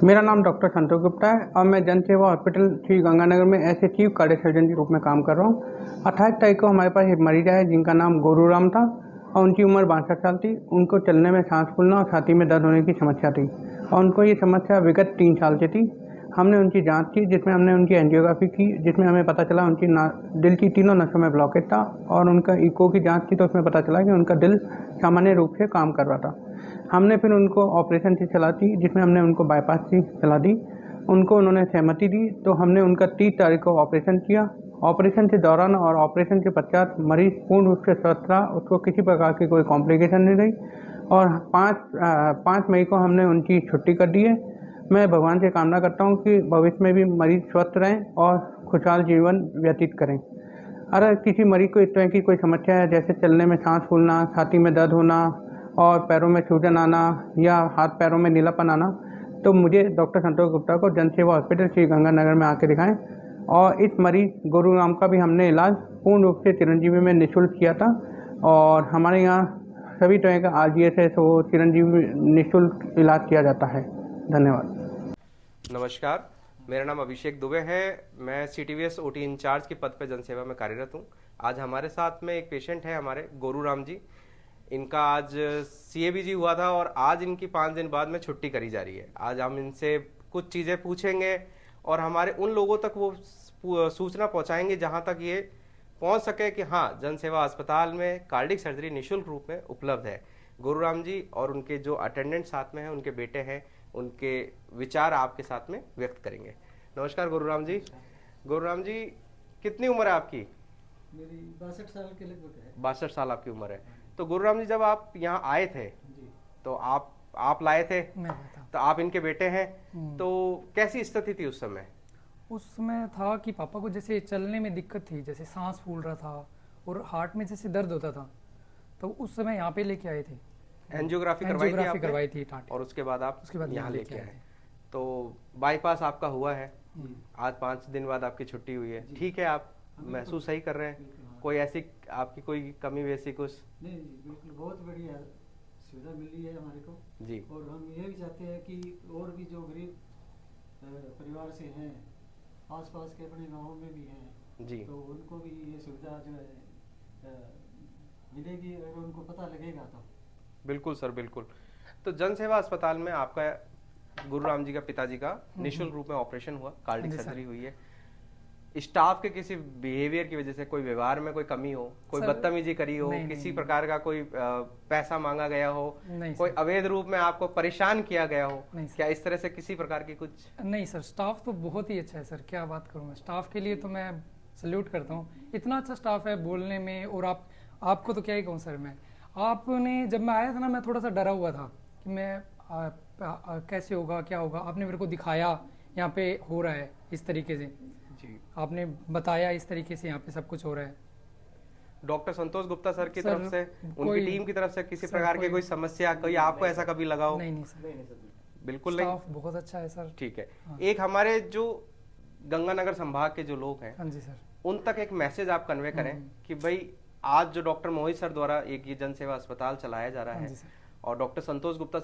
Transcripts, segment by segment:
मेरा नाम डॉक्टर संतोष गुप्ता है और मैं जन सेवा हॉस्पिटल श्री गंगानगर में as a chief cardiac surgeon के रूप में काम कर रहा हूँ। 28 तारीख को हमारे पास एक मरीज आया जिनका नाम गोरूराम था और उनकी उम्र 62 साल थी। उनको चलने में सांस फूलना और छाती में दर्द होने की समस्या थी और उनको ये समस्या विगत 3 साल से थी। हमने उनकी जांच की जिसमें हमने उनकी एंजियोग्राफी की जिसमें हमें पता चला उनकी दिल की तीनों नसों में ब्लॉकेज था और उनका इको की जांच की तो उसमें पता चला कि उनका दिल सामान्य रूप से काम कर रहा था। हमने फिर उनको ऑपरेशन की सलाह दी जिसमें हमने उनको बाईपास की सलाह दी। उनको उन्होंने सहमति दी तो हमने उनका 30 तारीख को ऑपरेशन किया। ऑपरेशन के दौरान और ऑपरेशन के पश्चात मरीज पूर्ण रूप से स्वस्थ रहा, उसको किसी प्रकार की कोई कॉम्प्लिकेशन नहीं रही और 5 मई को हमने उनकी छुट्टी कर दी है। मैं भगवान से कामना करता हूँ कि भविष्य में भी मरीज स्वस्थ रहें और खुशहाल जीवन व्यतीत करें। अगर किसी मरीज को इस तरह की कोई समस्या है जैसे चलने में सांस फूलना, छाती में दर्द होना और पैरों में सूजन आना या हाथ पैरों में नीलापन आना, तो मुझे डॉक्टर संतोष गुप्ता को जन सेवा हॉस्पिटल श्री गंगानगर में आके दिखाएं। और इस मरीज गोरूराम का भी हमने इलाज पूर्ण रूप से चिरंजीवी में निःशुल्क किया था और हमारे यहाँ सभी तरह का RGSS हो चिरंजीवी निःशुल्क इलाज किया जाता है। धन्यवाद। नमस्कार, मेरा नाम अभिषेक दुबे है। मैं CTVS OT इंचार्ज के पद पर जनसेवा में कार्यरत हूँ। आज हमारे साथ में एक पेशेंट है हमारे गोरूराम जी। इनका आज CABG हुआ था और आज इनकी 5 दिन बाद में छुट्टी करी जा रही है। आज हम इनसे कुछ चीज़ें पूछेंगे और हमारे उन लोगों तक वो सूचना पहुंचाएंगे जहां तक ये पहुंच सके कि हाँ, जनसेवा अस्पताल में कार्डियक सर्जरी निःशुल्क रूप में उपलब्ध है। गोरूराम जी और उनके जो अटेंडेंट साथ में हैं, उनके बेटे हैं, उनके विचार आपके साथ में व्यक्त करेंगे। नमस्कार गोरूराम जी। गोरूराम जी, कितनी उम्र है आपकी? मेरी 62 साल के लगभग है। 62 साल आपकी उम्र है। तो गोरूराम जी, जब आप यहाँ आए थे तो आप लाए थे, तो आप इनके बेटे हैं, तो कैसी स्थिति थी उस समय? उस समय था कि पापा को जैसे चलने में दिक्कत थी, जैसे सांस फूल रहा था और हार्ट में जैसे दर्द होता था, तो उस समय यहाँ पे लेके आए थे। एंजियोग्राफी करवाई थी और उसके बाद आप यहाँ लेके आए। तो बाईपास आपका हुआ है, आज 5 दिन बाद आपकी छुट्टी हुई है। ठीक है, आप महसूस सही कर रहे हैं? कोई ऐसी आपकी कोई कमी वैसी कुछ? नहीं, बिल्कुल बहुत बढ़िया सुविधा मिली है हमारे को जी। और हम ये भी चाहते हैं कि और भी जो गरीब परिवार से हैं, आसपास के अपने गाँव में भी हैं जी, तो उनको भी ये सुविधा जो है मिलेगी अगर उनको पता लगेगा तो। बिल्कुल सर, बिल्कुल। तो जन सेवा अस्पताल में आपका गुरुराम जी का पिताजी का निःशुल्क रूप में ऑपरेशन हुआ, कार्डियक सर्जरी हुई है। स्टाफ के किसी बिहेवियर की वजह से कोई व्यवहार में कोई कमी हो, कोई बदतमीजी करी हो, किसी प्रकार का कोई पैसा मांगा गया हो, कोई अवैध रूप में आपको परेशान किया गया हो, क्या इस तरह से किसी प्रकार की कुछ? नहीं सर, स्टाफ तो बहुत ही अच्छा है सर, क्या बात करूँ मैं। स्टाफ के लिए तो मैं सल्यूट करता हूँ, इतना अच्छा स्टाफ है बोलने में। और आपको तो क्या ही कहूँ सर मैं। आपने जब मैं आया था ना, मैं थोड़ा सा डरा हुआ था कि मैं कैसे होगा, क्या होगा। आपने मेरे को दिखाया यहाँ पे हो रहा है इस तरीके से जी, आपने बताया इस तरीके से यहाँ पे सब कुछ हो रहा है। डॉक्टर संतोष गुप्ता सर की तरफ से, उनकी टीम की तरफ से किसी प्रकार की कोई समस्या, कोई आपको ऐसा कभी लगा हो? नहीं सर, बिल्कुल नहीं। स्टाफ बहुत अच्छा है सर। ठीक है। एक हमारे जो गंगानगर संभाग के जो लोग हैं, हाँ जी सर, उन तक एक मैसेज आप कन्वे करें कि भाई आज जो डॉक्टर मोहित सर द्वारा एक ये जन सेवा अस्पताल चलाया जा रहा है और डॉक्टर संतोष गुप्ता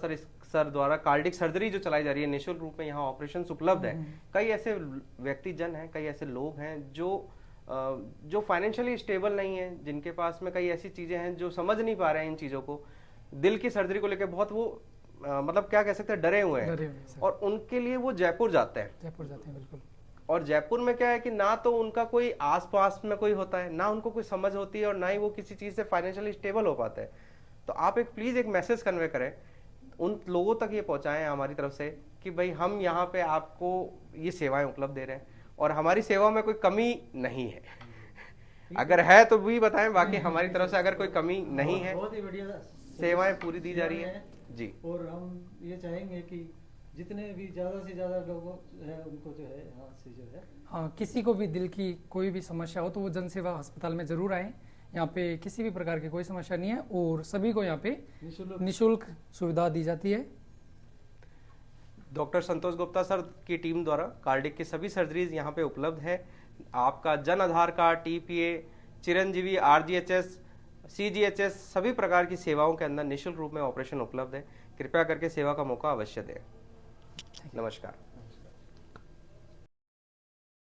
सर द्वारा कार्डियक सर्जरी जो चलाई जा रही है, निःशुल्क रूप में यहाँ ऑपरेशन उपलब्ध है। कई ऐसे व्यक्ति जन हैं, कई ऐसे लोग हैं जो फाइनेंशियली स्टेबल नहीं है, जिनके पास में कई ऐसी चीजें हैं जो समझ नहीं पा रहे हैं इन चीजों को। दिल की सर्जरी को लेकर बहुत वो मतलब क्या कह सकते हैं, डरे हुए हैं और उनके लिए वो जयपुर जाते हैं। बिल्कुल। और जयपुर में क्या है कि ना तो उनका कोई आसपास में कोई होता है, ना उनको कोई समझ होती है और ना ही वो किसी चीज से फाइनेंशियली स्टेबल हो पाते हैं। तो आप प्लीज एक मैसेज कन्वे करें, उन लोगों तक ये पहुंचाएं हमारी तरफ से कि भाई हम यहाँ पे आपको ये सेवाएं उपलब्ध दे रहे हैं और हमारी सेवा में कोई कमी नहीं है। अगर है तो भी बताएं, बाकी हमारी तरफ से अगर कोई कमी नहीं है, बहुत ही बढ़िया सेवाएं पूरी दी जा रही है जी। और हम ये चाहेंगे कि जितने भी ज्यादा से ज्यादा लोगों है उनको जो है यहाँ से जो है, हाँ, किसी को भी दिल की कोई भी समस्या हो तो वो जन सेवा अस्पताल में जरूर आए। यहाँ पे किसी भी प्रकार की कोई समस्या नहीं है और सभी को यहाँ पे निःशुल्क सुविधा दी जाती है। डॉक्टर संतोष गुप्ता सर की टीम द्वारा कार्डियक की सभी सर्जरीज यहाँ पे उपलब्ध है। आपका Jan Aadhaar card, TPA, Chiranjeevi, RGHS, CGHS सभी प्रकार की सेवाओं के अंदर निःशुल्क रूप में ऑपरेशन उपलब्ध है। कृपया करके सेवा का मौका अवश्य दें। नमस्कार।